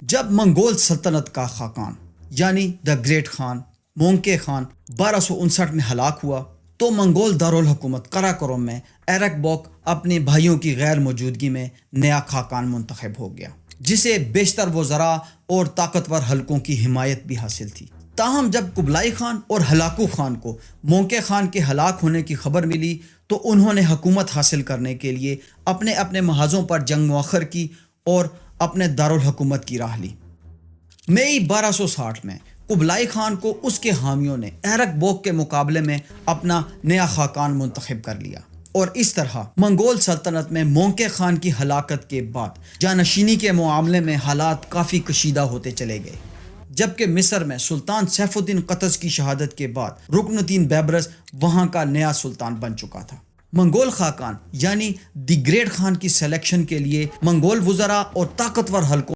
جب منگول سلطنت کا خاقان یعنی دا گریٹ خان مونکے خان 1259 میں ہلاک ہوا تو منگول دارالحکومت قراقرم میں ایرک بوک اپنے بھائیوں کی غیر موجودگی میں نیا خاقان منتخب ہو گیا، جسے بیشتر وزراء اور طاقتور حلقوں کی حمایت بھی حاصل تھی۔ تاہم جب قبلائی خان اور ہلاکو خان کو مونکے خان کے ہلاک ہونے کی خبر ملی تو انہوں نے حکومت حاصل کرنے کے لیے اپنے اپنے محاذوں پر جنگ مؤخر کی اور اپنے دارالحکومت کی راہ لی۔ مئی 1260 میں قبلائی خان کو اس کے حامیوں نے ایرک بوک کے مقابلے میں اپنا نیا خاقان منتخب کر لیا، اور اس طرح منگول سلطنت میں مونکے خان کی ہلاکت کے بعد جانشینی کے معاملے میں حالات کافی کشیدہ ہوتے چلے گئے، جبکہ مصر میں سلطان سیف الدین قطز کی شہادت کے بعد رکن الدین بیبرس وہاں کا نیا سلطان بن چکا تھا۔ منگول خاقان یعنی دی گریٹ خان کی سلیکشن کے لیے منگول وزراء اور طاقتور حلقوں